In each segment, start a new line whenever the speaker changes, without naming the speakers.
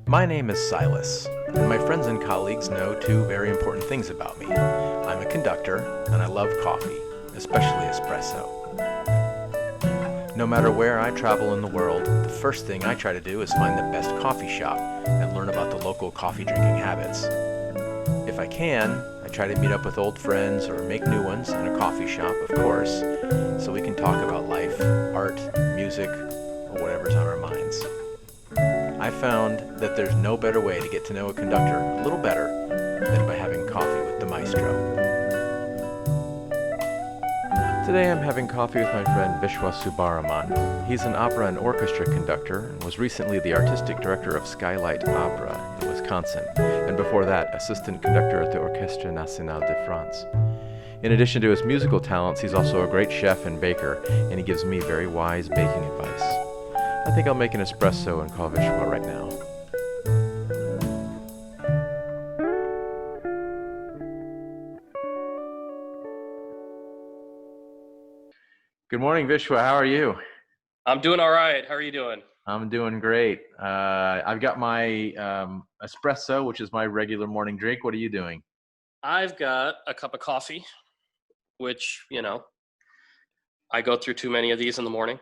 My name is Silas, and my friends and colleagues know two very important things about me. I'm a conductor, and I love coffee, especially espresso. No matter where I travel in the world, the first thing I try to do is find the best coffee shop and learn about the local coffee drinking habits. If I can, I try to meet up with old friends or make new ones in a coffee shop, of course, so we can talk about life, art, music, or whatever's on our minds. I found that there's no better way to get to know a conductor a little better than by having coffee with the maestro. Today I'm having coffee with my friend Viswa Subbaraman. He's an opera and orchestra conductor and was recently the artistic director of Skylight Opera in Wisconsin, and before that, assistant conductor at the Orchestra Nationale de France. In addition to his musical talents, he's also a great chef and baker, and he gives me very wise baking advice. I think I'll make an espresso and call Viswa right now. Good morning, Viswa. How are you?
I'm doing all right. How are you doing?
I'm doing great. I've got my espresso, which is my regular morning drink. What are you doing?
I've got a cup of coffee, which, I go through too many of these in the morning,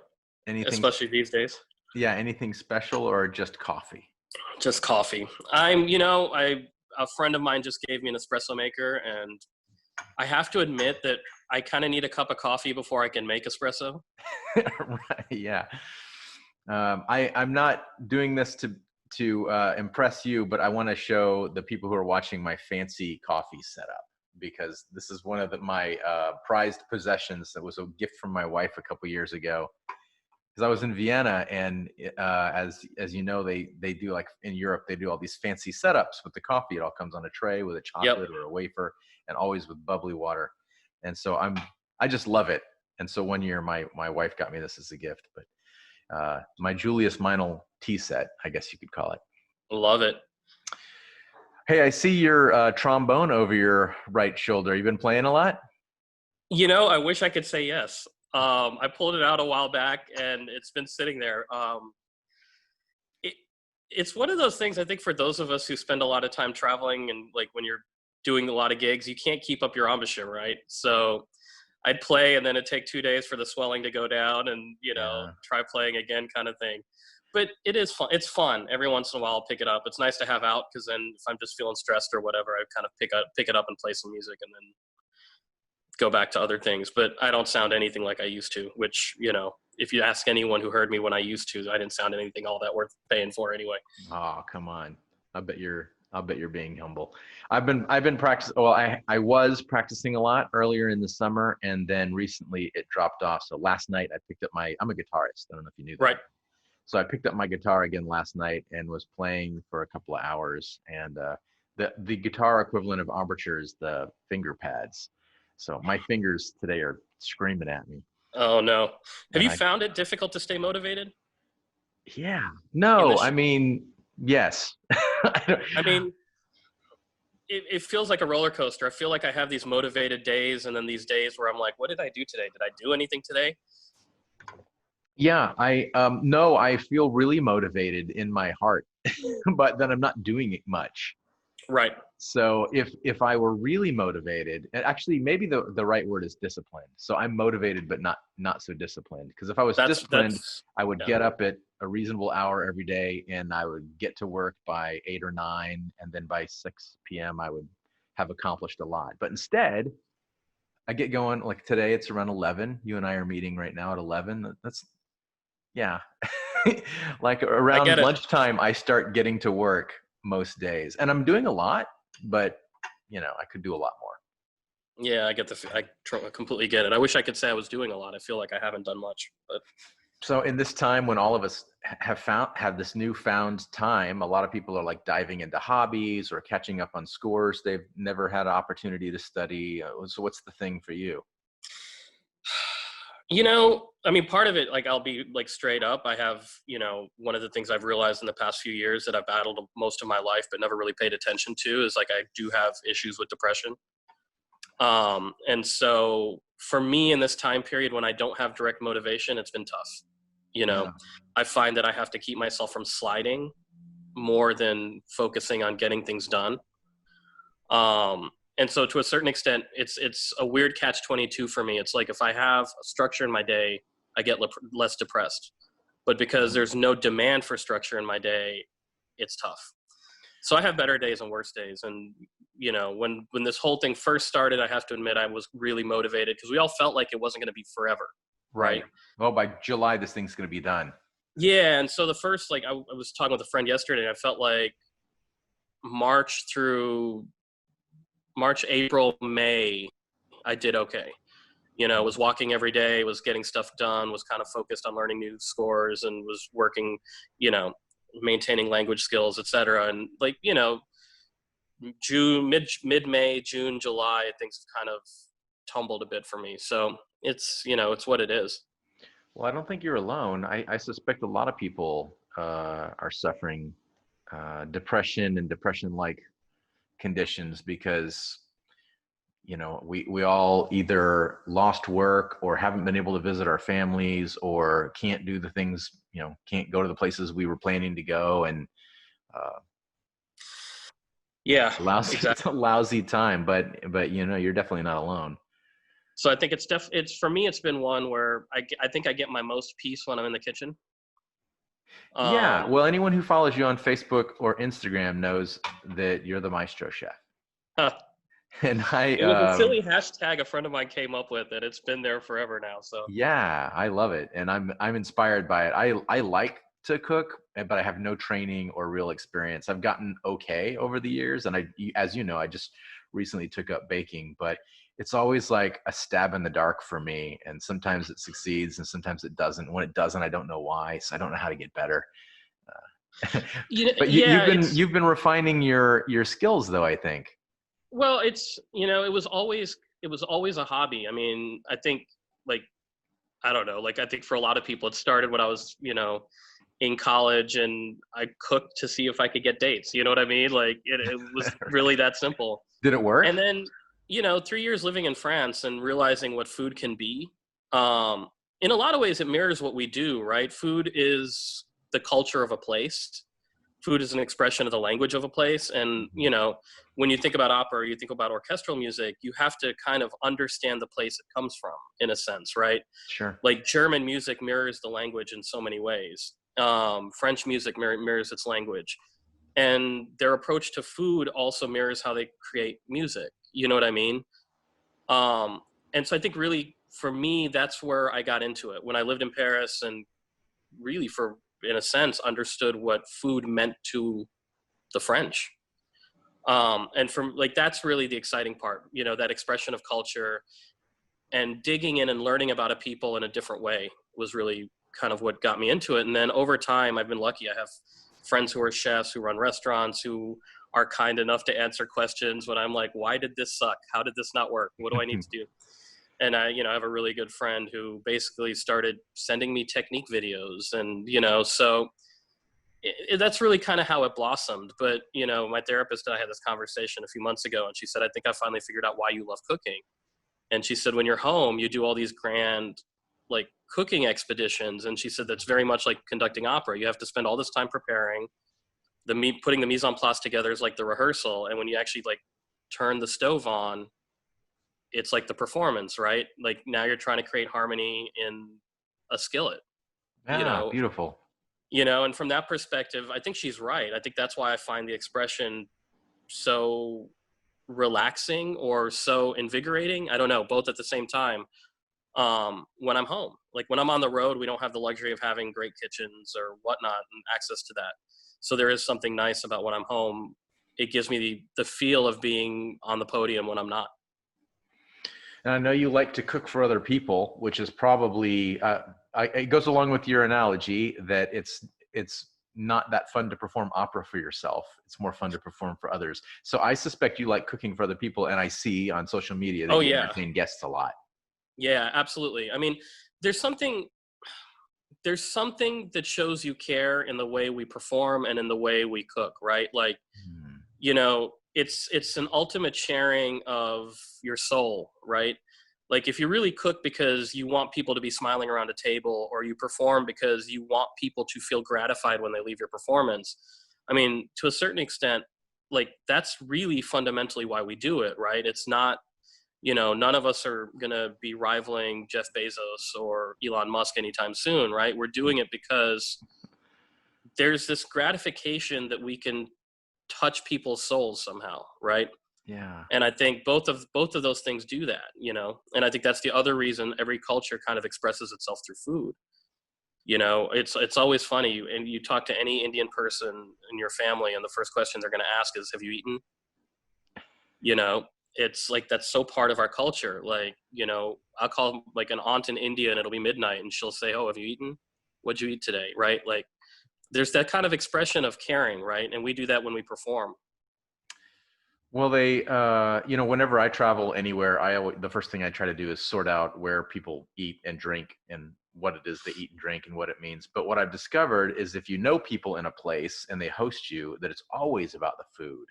especially these days.
Yeah, anything special or just coffee?
Just coffee. A friend of mine just gave me an espresso maker, and I have to admit that I kind of need a cup of coffee before I can make espresso.
Right, yeah. I'm not doing this to impress you, but I want to show the people who are watching my fancy coffee setup, because this is one of my prized possessions that was a gift from my wife a couple years ago. Because I was in Vienna, and as you know, they do, like in Europe, they do all these fancy setups with the coffee. It all comes on a tray with a chocolate or a wafer, and always with bubbly water. And so I just love it. And so one year my wife got me this as a gift, but my Julius Meinl tea set, I guess you could call it.
Love it.
Hey, I see your trombone over your right shoulder. You been playing a lot?
I wish I could say yes. I pulled it out a while back, and it's been sitting there. It's one of those things, I think, for those of us who spend a lot of time traveling, and like when you're doing a lot of gigs, you can't keep up your embouchure, right? So I'd play, and then it'd take 2 days for the swelling to go down, and try playing again, kind of thing. But it is fun. It's fun. Every once in a while, I'll pick it up. It's nice to have out, because then if I'm just feeling stressed or whatever, I kind of pick it up and play some music, and then go back to other things. But I don't sound anything like I used to, which, if you ask anyone who heard me when I used to, I didn't sound anything all that worth paying for anyway.
Oh, come on. I'll bet you're being humble. I've been practicing. Well, I was practicing a lot earlier in the summer, and then recently it dropped off. So last night I picked up I'm a guitarist. I don't know if you knew that.
Right.
So I picked up my guitar again last night and was playing for a couple of hours. And the guitar equivalent of embouchure is the finger pads. So my fingers today are screaming at me.
Oh no. Have you found it difficult to stay motivated?
Yeah. No, I mean, yes.
It feels like a roller coaster. I feel like I have these motivated days, and then these days where I'm like, what did I do today? Did I do anything today?
Yeah, I feel really motivated in my heart, but then I'm not doing it much.
Right.
So if I were really motivated, and actually maybe the right word is disciplined. So I'm motivated, but not so disciplined. Because if I was disciplined, I would get up at a reasonable hour every day, and I would get to work by 8 or 9, and then by 6 p.m. I would have accomplished a lot. But instead, I get going, like today it's around 11. You and I are meeting right now at 11. Yeah. Like around lunchtime, I start getting to work most days, and I'm doing a lot, but I could do a lot more.
Yeah, I completely get it. I wish I could say I was doing a lot. I feel like I haven't done much, but.
So in this time when all of us have this newfound time, a lot of people are like diving into hobbies or catching up on scores they've never had an opportunity to study. So what's the thing for you?
Part of it, like, I'll be like straight up. I have, one of the things I've realized in the past few years that I've battled most of my life, but never really paid attention to, is like, I do have issues with depression. And so for me in this time period, when I don't have direct motivation, it's been tough. I find that I have to keep myself from sliding more than focusing on getting things done. And so to a certain extent, it's a weird catch-22 for me. It's like if I have a structure in my day, I get less depressed. But because there's no demand for structure in my day, it's tough. So I have better days and worse days. And, you know, when this whole thing first started, I have to admit I was really motivated because we all felt like it wasn't going to be forever. Right.
Well, by July, this thing's going to be done.
Yeah. And so the first, like I was talking with a friend yesterday, and I felt like March, April, May, I did okay. You know, was walking every day, was getting stuff done, was kind of focused on learning new scores, and was working, you know, maintaining language skills, etc. And like, you know, mid-May, June, July, things have kind of tumbled a bit for me. So it's, you know, it's what it is.
Well, I don't think you're alone. I suspect a lot of people are suffering depression and depression-like conditions because, you know, we all either lost work or haven't been able to visit our families or can't do the things, you know, can't go to the places we were planning to go. And
yeah,
exactly. It's a lousy time, but you know, you're definitely not alone.
So I think it's for me, it's been one where I think I get my most peace when I'm in the kitchen.
Yeah. Well, anyone who follows you on Facebook or Instagram knows that you're the maestro chef. And
it was a silly hashtag a friend of mine came up with, and it's been there forever now. So
yeah, I love it, and I'm inspired by it. I like to cook, but I have no training or real experience. I've gotten okay over the years, and as you know, I just recently took up baking, but it's always like a stab in the dark for me, and sometimes it succeeds and sometimes it doesn't. When it doesn't, I don't know why, so I don't know how to get better. But you've been refining your skills, though, I think.
Well, it's, you know, it was always a hobby. I mean, I think, like, I don't know, like I think for a lot of people it started when I was, you know, in college, and I cooked to see if I could get dates. You know what I mean? Like it was really that simple.
Did it work?
And then, you know, 3 years living in France and realizing what food can be. In a lot of ways, it mirrors what we do, right? Food is the culture of a place. Food is an expression of the language of a place. And, you know, when you think about opera, you think about orchestral music, you have to kind of understand the place it comes from, in a sense, right?
Sure.
Like German music mirrors the language in so many ways. French music mirrors its language. And their approach to food also mirrors how they create music. You know what I mean? And so I think really for me, that's where I got into it. When I lived in Paris and really in a sense, understood what food meant to the French. And from like, that's really the exciting part, you know, that expression of culture and digging in and learning about a people in a different way was really kind of what got me into it. And then over time, I've been lucky. I have friends who are chefs, who run restaurants, who are kind enough to answer questions when I'm like, why did this suck? How did this not work? What do I need to do? And I, you know, I have a really good friend who basically started sending me technique videos, and, you know, so that's really kind of how it blossomed. But, you know, my therapist and I had this conversation a few months ago, and she said, I think I finally figured out why you love cooking. And she said, when you're home, you do all these grand, like, cooking expeditions. And she said, that's very much like conducting opera. You have to spend all this time preparing. Putting the mise en place together is like the rehearsal. And when you actually, like, turn the stove on, it's like the performance, right? Like now you're trying to create harmony in a skillet.
Yeah,
you know?
Beautiful.
You know, and from that perspective, I think she's right. I think that's why I find the expression so relaxing or so invigorating. I don't know, both at the same time. When I'm home, like when I'm on the road, we don't have the luxury of having great kitchens or whatnot and access to that. So there is something nice about when I'm home. It gives me the feel of being on the podium when I'm not.
And I know you like to cook for other people, which is probably, it goes along with your analogy that it's not that fun to perform opera for yourself. It's more fun to perform for others. So I suspect you like cooking for other people, and I see on social media that you entertain guests a lot.
Yeah, absolutely. I mean, there's something that shows you care in the way we perform and in the way we cook, right? Like, you know, it's an ultimate sharing of your soul, right? Like if you really cook because you want people to be smiling around a table, or you perform because you want people to feel gratified when they leave your performance, I mean, to a certain extent, like that's really fundamentally why we do it, right? It's not, none of us are going to be rivaling Jeff Bezos or Elon Musk anytime soon, right? We're doing it because there's this gratification that we can touch people's souls somehow, right?
Yeah.
And I think both of those things do that, and I think that's the other reason every culture kind of expresses itself through food. It's always funny, and you talk to any Indian person in your family, and the first question they're going to ask is, have you eaten? It's like, that's so part of our culture. Like, I'll call like an aunt in India and it'll be midnight and she'll say, oh, have you eaten? What'd you eat today? Right? Like, there's that kind of expression of caring, right? And we do that when we perform.
Well, they, whenever I travel anywhere, the first thing I try to do is sort out where people eat and drink and what it is they eat and drink and what it means. But what I've discovered is if you know people in a place and they host you, that it's always about the food.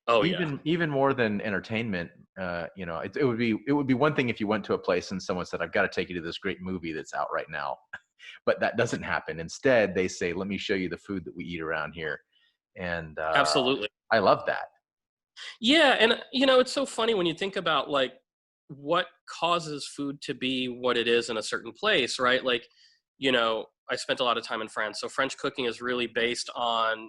Oh yeah.
Even more than entertainment. It would be one thing if you went to a place and someone said, I've got to take you to this great movie that's out right now. But that doesn't happen. Instead, they say, let me show you the food that we eat around here. And
Absolutely.
I love that.
Yeah. And it's so funny when you think about like what causes food to be what it is in a certain place, right? Like, I spent a lot of time in France. So French cooking is really based on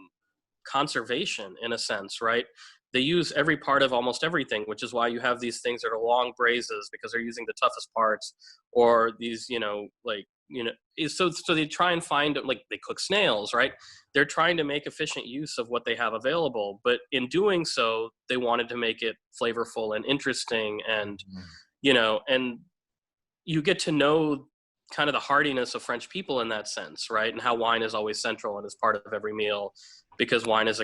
conservation in a sense, right? They use every part of almost everything, which is why you have these things that are long braises because they're using the toughest parts, or these, so they try and find, like, they cook snails, right? They're trying to make efficient use of what they have available, but in doing so, they wanted to make it flavorful and interesting, and and you get to know kind of the hardiness of French people in that sense, right? And how wine is always central and is part of every meal, because wine is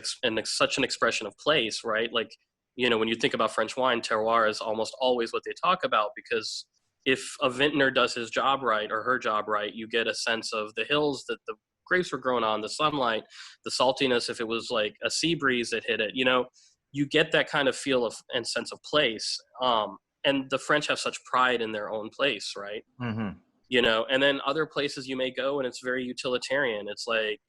such an expression of place, right? Like, when you think about French wine, terroir is almost always what they talk about, because if a vintner does his job right or her job right, you get a sense of the hills that the grapes were grown on, the sunlight, the saltiness, if it was like a sea breeze that hit it, you get that kind of feel of and sense of place. And the French have such pride in their own place, right?
Mm-hmm.
And then other places you may go and it's very utilitarian. It's like,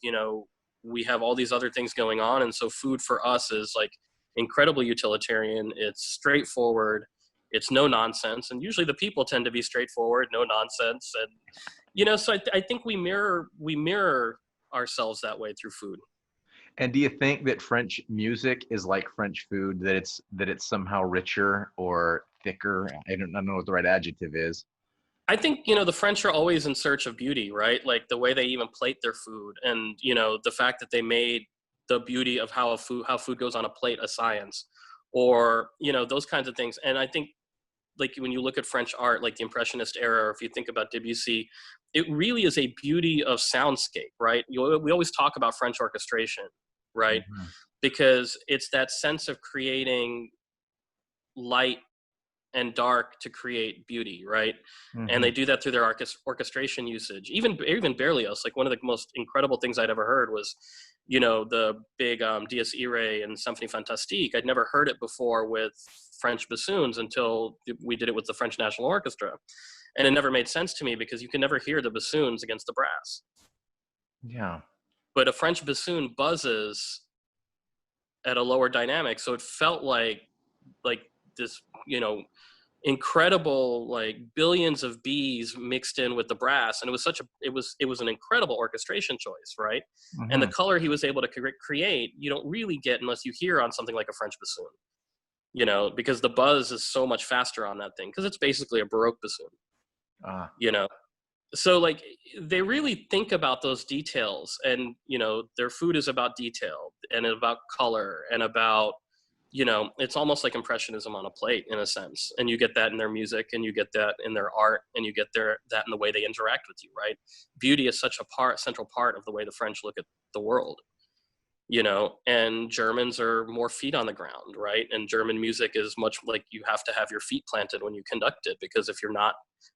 we have all these other things going on. And so food for us is like incredibly utilitarian. It's straightforward. It's no nonsense. And usually the people tend to be straightforward, no nonsense. And, so I think we mirror ourselves that way through food.
And do you think that French music is like French food, that it's somehow richer or thicker? I don't know what the right adjective is.
I think, the French are always in search of beauty, right? Like the way they even plate their food, and, the fact that they made the beauty of how food goes on a plate a science, or, those kinds of things. And I think, like, when you look at French art, like the Impressionist era, or if you think about Debussy, it really is a beauty of soundscape, right? We always talk about French orchestration, right?
Mm-hmm.
Because it's that sense of creating light and dark to create beauty, right?
Mm-hmm.
And they do that through their orchestration usage. Even Berlioz, like one of the most incredible things I'd ever heard was, the big Dies Irae and Symphony Fantastique. I'd never heard it before with French bassoons until we did it with the French National Orchestra. And it never made sense to me because you can never hear the bassoons against the brass.
Yeah.
But a French bassoon buzzes at a lower dynamic. So it felt like this, incredible, like billions of bees mixed in with the brass. And it was an incredible orchestration choice, right?
Mm-hmm.
And the color he was able to create, you don't really get unless you hear on something like a French bassoon, because the buzz is so much faster on that thing, because it's basically a Baroque bassoon, So like they really think about those details, and, their food is about detail and about color and about, it's almost like Impressionism on a plate in a sense. And you get that in their music, and you get that in their art, and you get that in the way they interact with you, right? Beauty is such a central part of the way the French look at the world, and Germans are more feet on the ground, right? And German music is much like you have to have your feet planted when you conduct it, because if you're not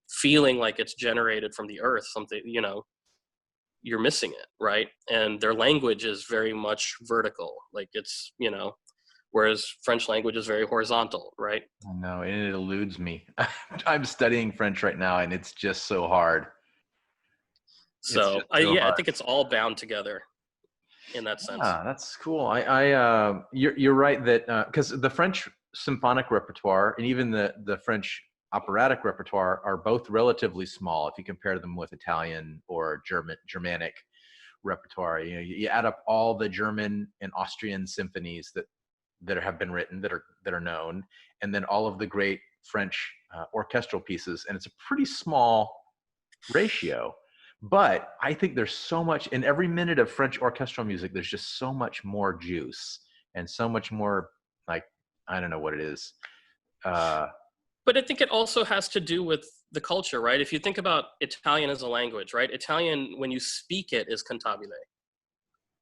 feeling like it's generated from the earth, something, you're missing it, right? And their language is very much vertical, like it's, whereas French language is very horizontal, right?
I know, and it eludes me. I'm studying French right now, and it's just so hard.
So, I think it's all bound together. in that sense.
Ah, that's cool. You're right that because the French symphonic repertoire and even the French operatic repertoire are both relatively small if you compare them with Italian or Germanic repertoire. You know, you add up all the German and Austrian symphonies that have been written that are known, and then all of the great French orchestral pieces, and it's a pretty small ratio. But I think there's so much in every minute of French orchestral music. There's just so much more juice and so much more, like, I don't know what it is.
But I think it also has to do with the culture, right? If you think about Italian as a language, right? Italian, when you speak it, is cantabile.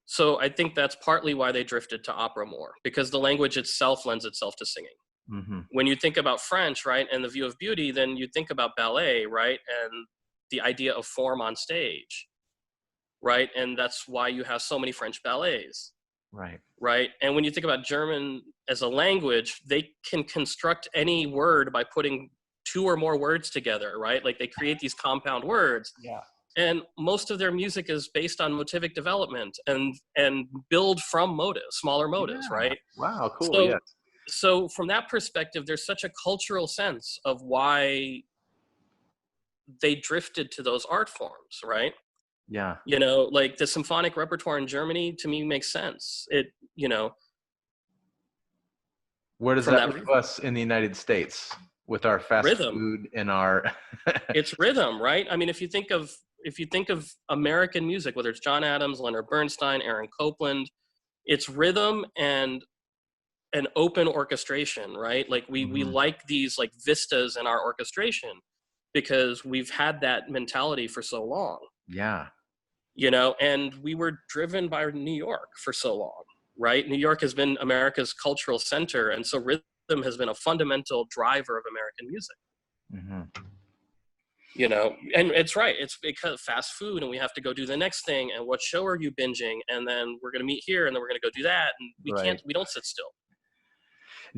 So I think that's partly why they drifted to opera more, because the language itself lends itself to singing.
Mm-hmm.
When you think about French, right, and the view of beauty, then you think about ballet, right, and the idea of form on stage, right? And that's why you have so many French ballets,
Right.
right? And when you think about German as a language, they can construct any word by putting two or more words together, right? Like they create these compound words.
Yeah.
And most of their music is based on motivic development and build from motives, smaller motives,
Yeah.
right?
Wow. Cool.
So,
Yes.
so from that perspective, there's such a cultural sense of why they drifted to those art forms, right?
Yeah.
You know, like the symphonic repertoire in Germany to me makes sense. It, you know,
Where does
from
that
that
leave us in the United States with our fast
rhythm,
food and our?
it's rhythm, right? I mean, if you think of American music, whether it's John Adams, Leonard Bernstein, Aaron Copland, it's rhythm and an open orchestration, right? Like we
Mhm.
like these like vistas in our orchestration because we've had that mentality for so long,
Yeah.
you know, and we were driven by New York for so long, right? New York has been America's cultural center, and so rhythm has been a fundamental driver of American music.
Mm-hmm.
You know, and it's right, it's because fast food and we have to go do the next thing, and what show are you binging, and then we're going to meet here and then we're going to go do that, and
Right.
we don't sit still.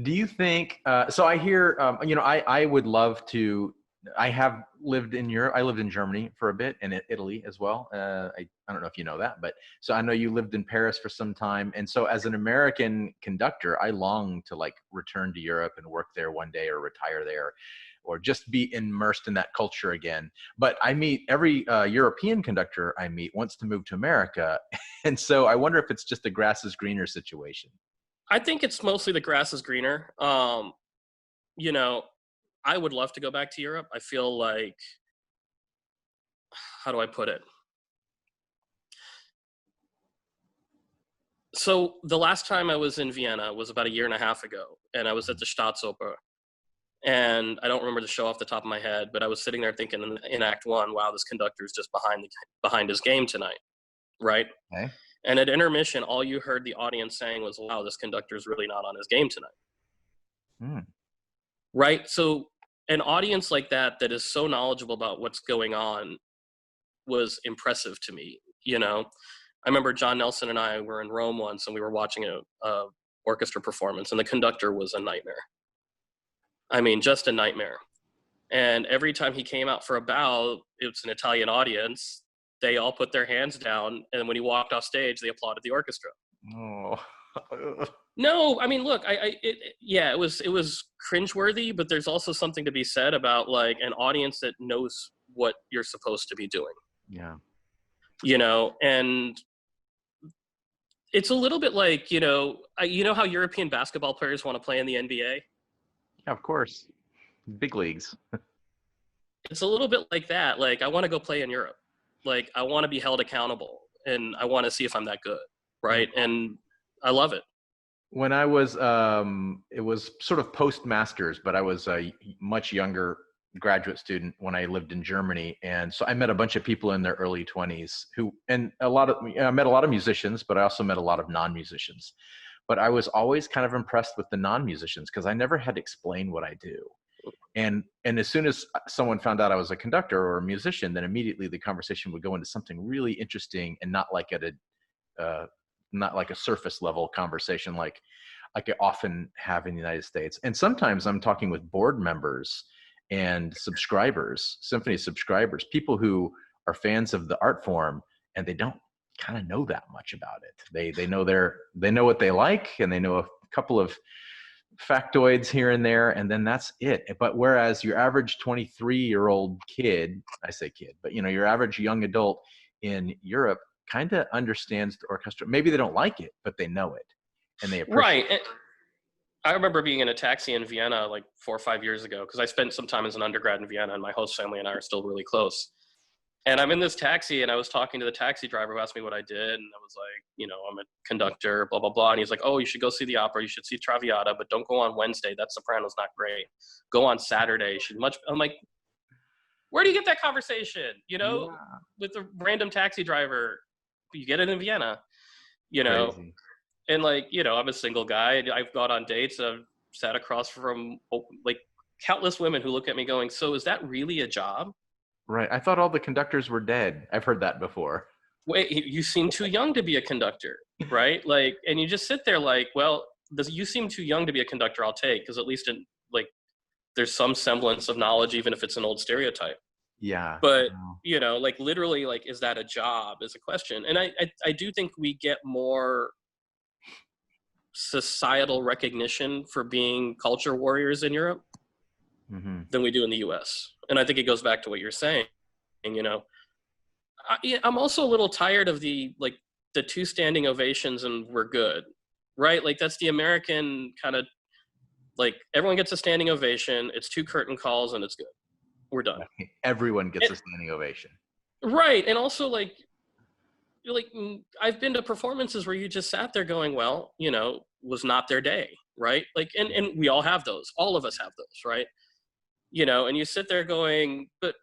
Do you think, so I hear, you know, I would love to, I have lived in Europe. I lived in Germany for a bit and in Italy as well. I don't know if you know that, but so I know you lived in Paris for some time. And so as an American conductor, I long to like return to Europe and work there one day or retire there or just be immersed in that culture again. But I meet every European conductor I meet wants to move to America. And so I wonder if it's just a grass is greener situation.
I think it's mostly the grass is greener. You know, I would love to go back to Europe. I feel like, how do I put it? So the last time I was in Vienna was about a year and a half ago, and I was at the Staatsoper. And I don't remember the show off the top of my head, but I was sitting there thinking in Act One, wow, this conductor is just behind his game tonight, right?
Okay.
And at intermission, all you heard the audience saying was, wow, this conductor is really not on his game tonight.
Hmm.
Right? So an audience like that is so knowledgeable about what's going on was impressive to me. You know, I remember John Nelson and I were in Rome once and we were watching a orchestra performance, and the conductor was a nightmare. I mean, just a nightmare. And every time he came out for a bow, it was an Italian audience. They all put their hands down, and when he walked off stage, they applauded the orchestra.
Oh.
No, I mean, look, yeah, it was cringeworthy, but there's also something to be said about like an audience that knows what you're supposed to be doing.
Yeah.
You know, and it's a little bit like, you know how European basketball players want to play in the NBA.
Yeah, of course. Big leagues.
It's a little bit like that. Like, I want to go play in Europe. Like, I want to be held accountable, and I want to see if I'm that good, right? And I love it.
When I was, it was sort of post-masters, but I was a much younger graduate student when I lived in Germany. And so I met a bunch of people in their early 20s and I met a lot of musicians, but I also met a lot of non-musicians. But I was always kind of impressed with the non-musicians because I never had to explain what I do. And as soon as someone found out I was a conductor or a musician, then immediately the conversation would go into something really interesting and not like not like a surface level conversation like I often have in the United States. And sometimes I'm talking with board members and subscribers, symphony subscribers, people who are fans of the art form, and they don't kind of know that much about it. They know what they like, and they know a couple of factoids here and there, and then that's it. But whereas your average 23-year-old kid, I say kid, but your average young adult in Europe kind of understands the orchestra. Maybe they don't like it, but they know it and they appreciate it.
I remember being in a taxi in Vienna like 4 or 5 years ago, because I spent some time as an undergrad in Vienna, and my host family and I are still really close. And I'm in this taxi, and I was talking to the taxi driver who asked me what I did. And I was like, I'm a conductor, blah, blah, blah. And he's like, oh, you should go see the opera. You should see Traviata, but don't go on Wednesday. That soprano's not great. Go on Saturday. You should I'm like, where do you get that conversation? With a random taxi driver, you get it in Vienna,
Crazy.
And like, I'm a single guy. I've gone on dates. I've sat across from like countless women who look at me going, so is that really a job?
Right. I thought all the conductors were dead. I've heard that before.
Wait, you seem too young to be a conductor, right? Like, and you just sit there like, well, you seem too young to be a conductor, I'll take, because at least there's some semblance of knowledge, even if it's an old stereotype.
Yeah.
But, like literally, like, is that a job is a question. And I do think we get more societal recognition for being culture warriors in Europe than we do in the US. And I think it goes back to what you're saying. And, I'm also a little tired of the 2 standing ovations and we're good, right? Like that's the American kind of like everyone gets a standing ovation. It's 2 curtain calls and it's good. We're done.
Everyone gets a standing ovation.
Right. And also I've been to performances where you just sat there going, well, was not their day. Right. Like, and we all have those, all of us have those. Right. And you sit there going, but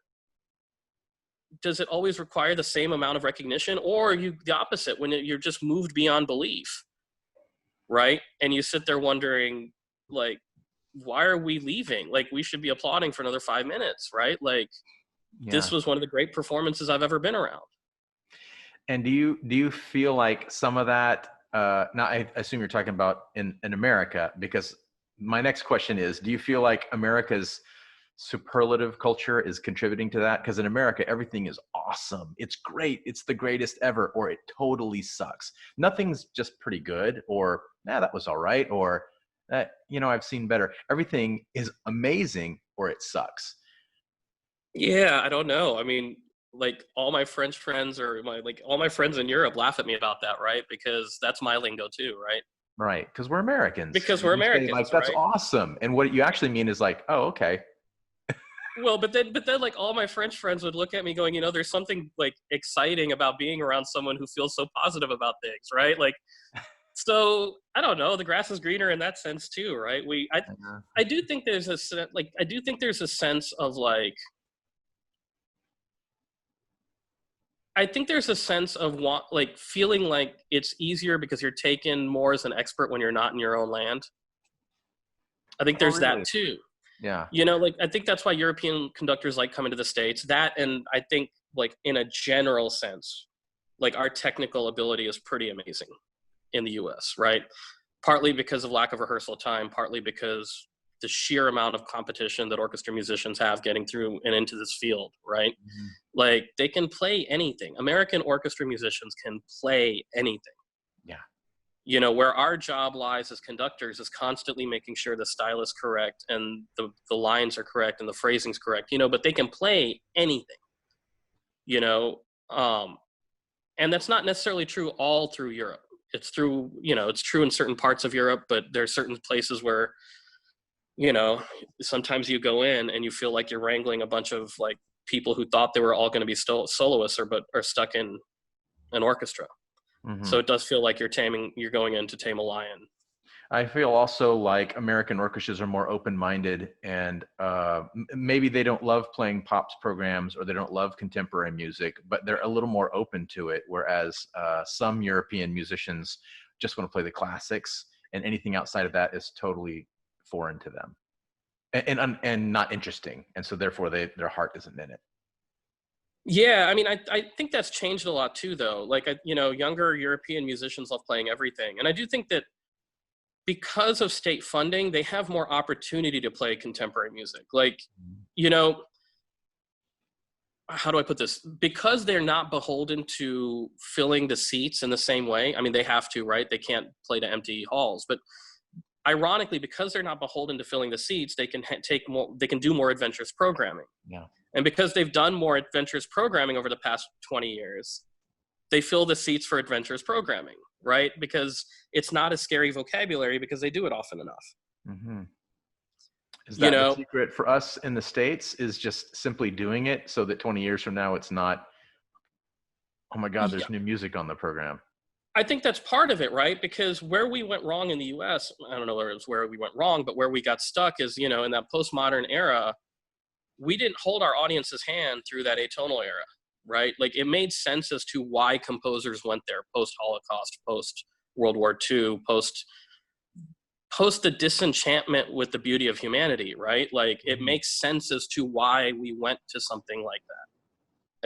does it always require the same amount of recognition, or the opposite when you're just moved beyond belief? Right. And you sit there wondering, like, why are we leaving? Like, we should be applauding for another 5 minutes. Right. Like, This was one of the great performances I've ever been around.
And do you feel like some of that, now I assume you're talking about in America, because my next question is, do you feel like America's superlative culture is contributing to that? Because in America, everything is awesome. It's great. It's the greatest ever, or it totally sucks. Nothing's just pretty good, or that was all right, or I've seen better. Everything is amazing, or it sucks.
Yeah, I don't know. I mean, like all my French friends or all my friends in Europe laugh at me about that, right? Because that's my lingo too, right?
Right, because we're Americans.
Because we're Americans,
like, that's right? Awesome. And what you actually mean is like, oh, okay.
Well, but then like all my French friends would look at me going, there's something like exciting about being around someone who feels so positive about things, right? Like, so I don't know, the grass is greener in that sense too, right? I do think there's a sense of like, I think there's a sense of feeling like it's easier because you're taken more as an expert when you're not in your own land. I think there's that too.
Yeah.
I think that's why European conductors like coming to the States. That, and I think like in a general sense, like our technical ability is pretty amazing in the US, right? Partly because of lack of rehearsal time, partly because the sheer amount of competition that orchestra musicians have getting through and into this field, right? Mm-hmm. Like they can play anything. American orchestra musicians can play anything.
Yeah.
Where our job lies as conductors is constantly making sure the style is correct and the lines are correct and the phrasing's correct, but they can play anything, and that's not necessarily true all through Europe. It's true in certain parts of Europe, but there are certain places where, sometimes you go in and you feel like you're wrangling a bunch of like people who thought they were all going to be soloists but are stuck in an orchestra. Mm-hmm. So it does feel like you're going in to tame a lion.
I feel also like American orchestras are more open-minded, and maybe they don't love playing pops programs or they don't love contemporary music, but they're a little more open to it. Whereas some European musicians just want to play the classics, and anything outside of that is totally foreign to them and not interesting. And so therefore their heart isn't in it.
Yeah, I mean, I think that's changed a lot too, though. Like, younger European musicians love playing everything. And I do think that because of state funding, they have more opportunity to play contemporary music. Like, how do I put this? Because they're not beholden to filling the seats in the same way. I mean, they have to, right? They can't play to empty halls. But ironically, because they're not beholden to filling the seats, they can they can do more adventurous programming.
Yeah.
And because they've done more adventurous programming over the past 20 years, they fill the seats for adventurous programming, right? Because it's not a scary vocabulary because they do it often enough.
Mm-hmm. Is that the secret for us in the States, is just simply doing it so that 20 years from now, it's not, oh my God, there's new music on the program?
I think that's part of it, right? Because where we went wrong in the US, I don't know where it was where we went wrong, but where we got stuck is, in that postmodern era, we didn't hold our audience's hand through that atonal era, right? Like, it made sense as to why composers went there post-Holocaust, post-World War II, post the disenchantment with the beauty of humanity, right? Like, it makes sense as to why we went to something like that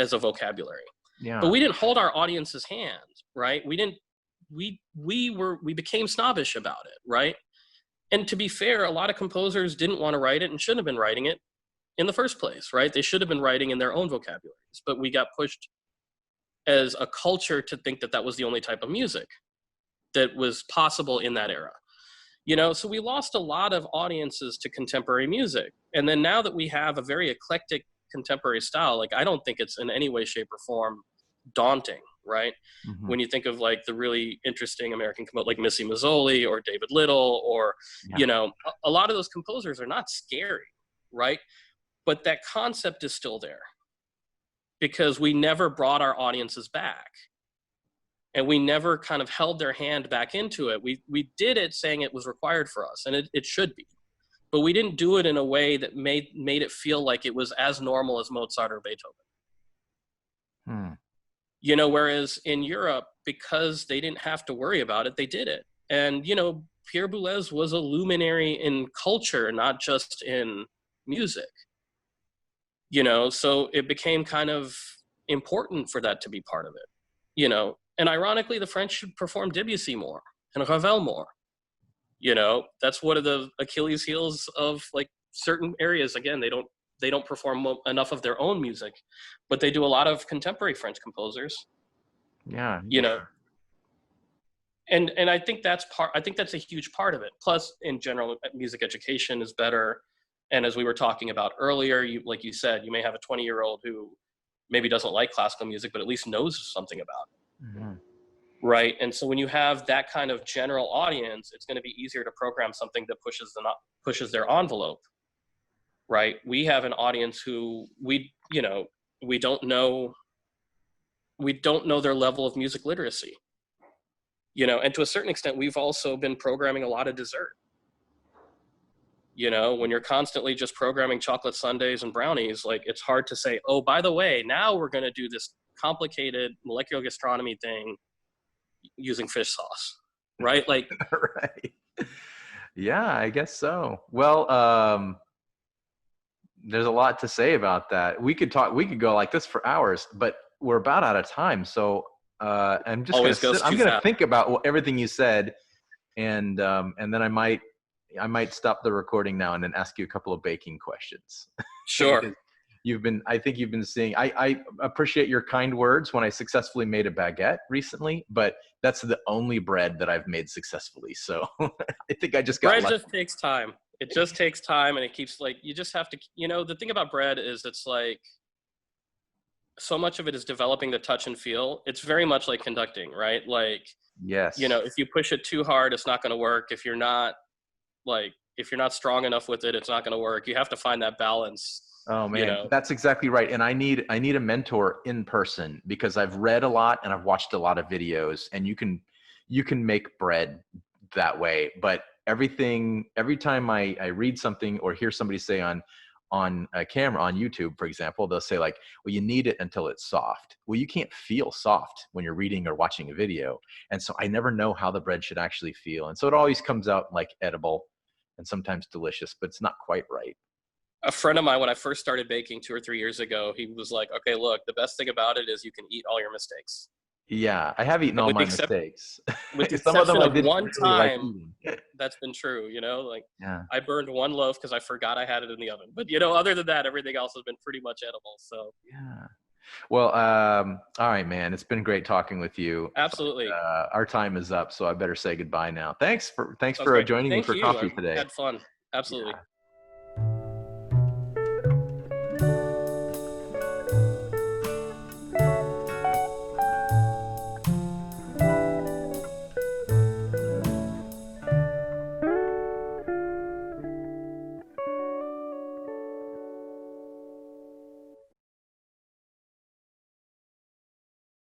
as a vocabulary.
Yeah.
But we didn't hold our audience's hand, right? We became snobbish about it, right? And to be fair, a lot of composers didn't want to write it and shouldn't have been writing it in the first place, right? They should have been writing in their own vocabularies, but we got pushed as a culture to think that that was the only type of music that was possible in that era. So we lost a lot of audiences to contemporary music. And then now that we have a very eclectic contemporary style, like, I don't think it's in any way, shape, or form daunting, right?
Mm-hmm.
When you think of like the really interesting American like Missy Mazzoli or David Little or, a lot of those composers are not scary, right? But that concept is still there because we never brought our audiences back. And we never kind of held their hand back into it. We did it saying it was required for us, and it should be. But we didn't do it in a way that made it feel like it was as normal as Mozart or Beethoven. Whereas in Europe, because they didn't have to worry about it, they did it. And, Pierre Boulez was a luminary in culture, not just in music. So it became kind of important for that to be part of it, And ironically, the French should perform Debussy more and Ravel more. That's one of the Achilles heels of like certain areas. Again, they don't perform enough of their own music, but they do a lot of contemporary French composers.
Yeah.
And I think that's a huge part of it. Plus, in general, music education is better. And as we were talking about earlier, like you said, you may have a 20-year-old who maybe doesn't like classical music, but at least knows something about it.
Mm-hmm.
Right. And so when you have that kind of general audience, it's going to be easier to program something that pushes their envelope. Right. We have an audience who we don't know their level of music literacy. And to a certain extent, we've also been programming a lot of dessert. When you're constantly just programming chocolate sundaes and brownies, like, it's hard to say, oh, by the way, now we're going to do this complicated molecular gastronomy thing using fish sauce, right? Like,
right. Yeah, I guess so. Well, there's a lot to say about that. We could go like this for hours, but we're about out of time. So I'm going to think about everything you said, and then I might stop the recording now and then ask you a couple of baking questions.
Sure.
I think you've been seeing, I appreciate your kind words when I successfully made a baguette recently, but that's the only bread that I've made successfully. So I think I just got
bread
lucky.
Just takes time. It just takes time, and it keeps, like, you just have to, the thing about bread is it's like, so much of it is developing the touch and feel. It's very much like conducting, right? Like,
yes,
if you push it too hard, it's not going to work. If you're not strong enough with it, it's not going to work. You have to find that balance.
Oh man, that's exactly right. And I need a mentor in person, because I've read a lot and I've watched a lot of videos, and you can make bread that way. But every time I read something or hear somebody say on a camera on YouTube, for example, they'll say like, well, you need it until it's soft. Well, you can't feel soft when you're reading or watching a video. And so I never know how the bread should actually feel. And so it always comes out like edible and sometimes delicious, but it's not quite right.
A friend of mine, when I first started baking 2 or 3 years ago, he was like, okay, look, the best thing about it is you can eat all your mistakes.
Yeah, I have eaten all my mistakes.
With the
Some of them
exception
I
of
didn't
one
really
time,
like eating.
that's been true, you know, like
Yeah.
I burned one loaf because I forgot I had it in the oven. But, you know, other than that, everything else has been pretty much edible. So
Yeah. Well, all right, man. It's been great talking with you.
absolutely.
Our time is up, so I better say goodbye now. Thanks
Sounds
for
great.
joining me
Thank
for
you. I
coffee today.
had fun. Absolutely.
Yeah.